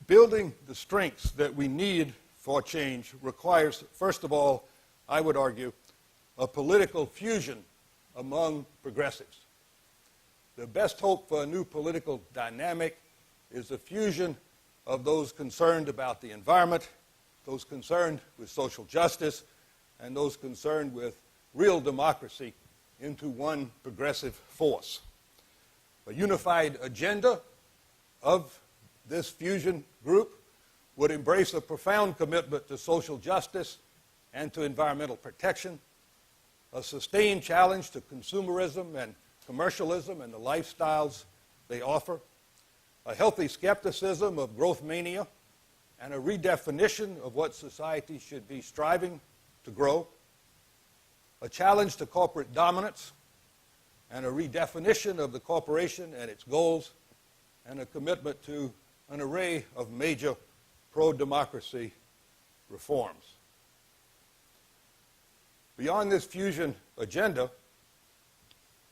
Building the strengths that we need for change requires, first of all, I would argue, a political fusion among progressives. The best hope for a new political dynamic is the fusion of those concerned about the environment, those concerned with social justice, and those concerned with real democracy into one progressive force. A unified agenda of this fusion group would embrace a profound commitment to social justice and to environmental protection, a sustained challenge to consumerism and commercialism and the lifestyles they offer, a healthy skepticism of growth mania, and a redefinition of what society should be striving to grow, a challenge to corporate dominance, and a redefinition of the corporation and its goals, and a commitment to an array of major pro-democracy reforms. Beyond this fusion agenda,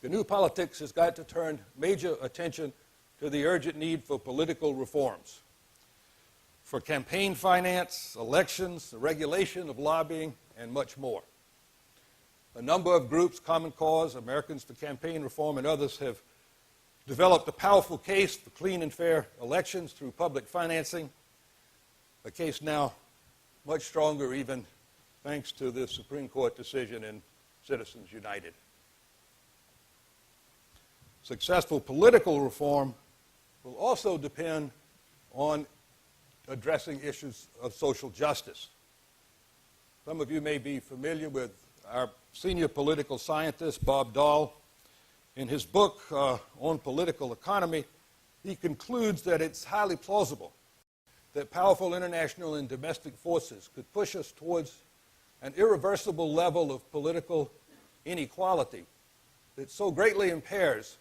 the new politics has got to turn major attention to the urgent need for political reforms, for campaign finance, elections, the regulation of lobbying, and much more. A number of groups, Common Cause, Americans for Campaign Reform, and others have developed a powerful case for clean and fair elections through public financing, a case now much stronger even thanks to the Supreme Court decision in Citizens United. Successful political reform will also depend on addressing issues of social justice. Some of you may be familiar with our senior political scientist, Bob Dahl. In his book on political economy, he concludes that it's highly plausible that powerful international and domestic forces could push us towards an irreversible level of political inequality that so greatly impairs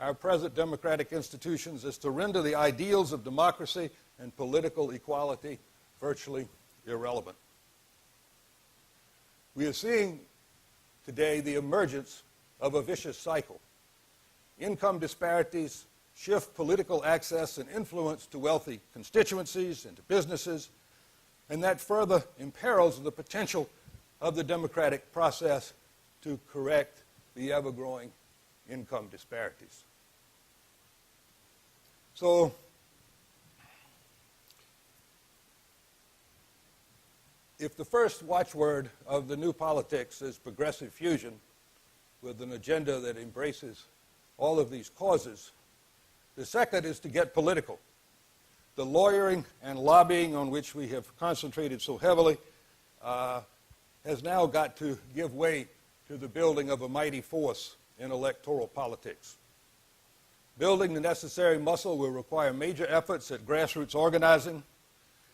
our present democratic institutions as to render the ideals of democracy and political equality virtually irrelevant. We are seeing today the emergence of a vicious cycle. Income disparities shift political access and influence to wealthy constituencies and to businesses, and that further imperils the potential of the democratic process to correct the ever-growing income disparities. So, if the first watchword of the new politics is progressive fusion, with an agenda that embraces all of these causes, the second is to get political. The lawyering and lobbying on which we have concentrated so heavily has now got to give way to the building of a mighty force in electoral politics. Building the necessary muscle will require major efforts at grassroots organizing,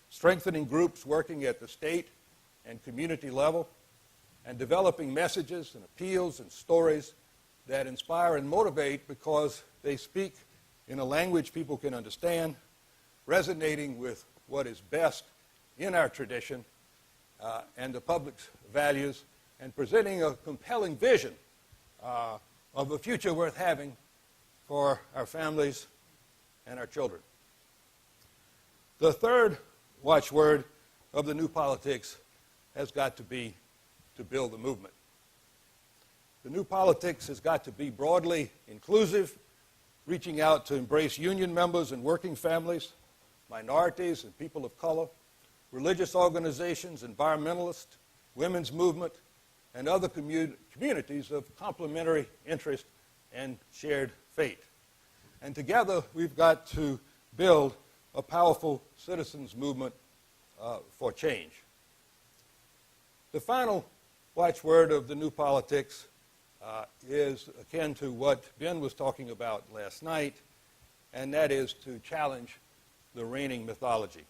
strengthening groups working at the state and community level, and developing messages and appeals and stories that inspire and motivate because they speak in a language people can understand, resonating with what is best in our tradition and the public's values, and presenting a compelling vision of a future worth having for our families and our children. The third watchword of the new politics has got to be to build the movement. The new politics has got to be broadly inclusive, reaching out to embrace union members and working families, minorities and people of color, religious organizations, environmentalists, women's movement, and other communities of complementary interest and shared fate. And together, we've got to build a powerful citizens' movement for change. The final watchword of the new politics is akin to what Ben was talking about last night, and that is to challenge the reigning mythology.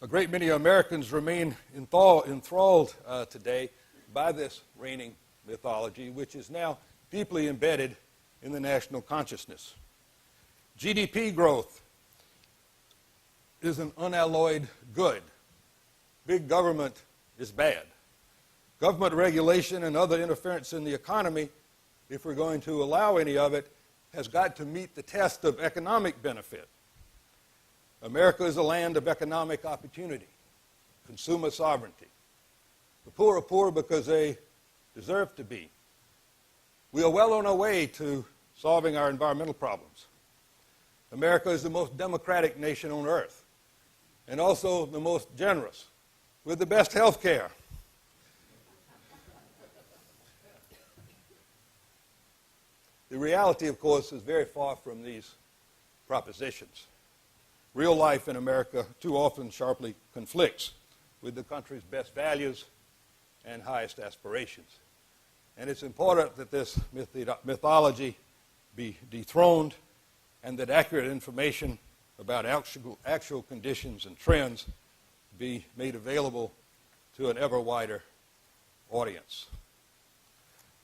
A great many Americans remain enthralled today by this reigning mythology, which is now deeply embedded in the national consciousness. GDP growth is an unalloyed good. Big government is bad. Government regulation and other interference in the economy, if we're going to allow any of it, has got to meet the test of economic benefit. America is a land of economic opportunity, consumer sovereignty. The poor are poor because they deserve to be. We are well on our way to solving our environmental problems. America is the most democratic nation on earth, and also the most generous, with the best health care. The reality, of course, is very far from these propositions. Real life in America too often sharply conflicts with the country's best values and highest aspirations. And it's important that this mythology be dethroned and that accurate information about actual conditions and trends be made available to an ever wider audience.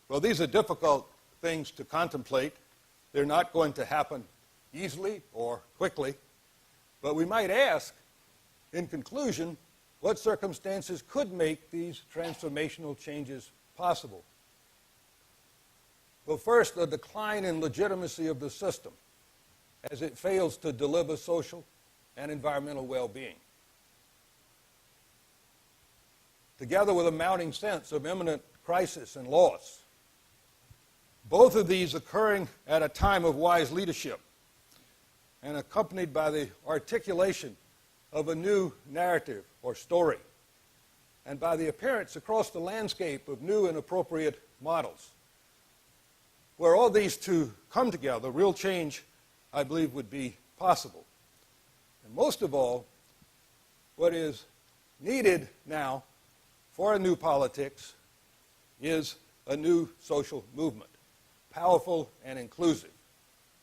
Well, these are difficult things to contemplate. They're not going to happen easily or quickly, but we might ask, in conclusion, what circumstances could make these transformational changes possible? Well, first, a decline in legitimacy of the system as it fails to deliver social and environmental well-being, together with a mounting sense of imminent crisis and loss. Both of these occurring at a time of wise leadership and accompanied by the articulation of a new narrative or story, and by the appearance across the landscape of new and appropriate models. Where all these two come together, real change, I believe, would be possible. And most of all, what is needed now for a new politics is a new social movement, powerful and inclusive.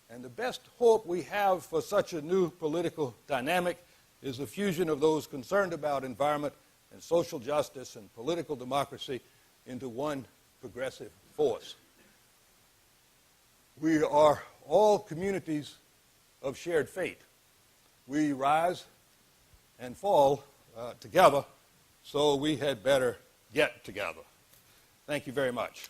And the best hope we have for such a new political dynamic is the fusion of those concerned about environment and social justice and political democracy into one progressive force. We are all communities of shared fate. We rise and fall together, so we had better get together. Thank you very much.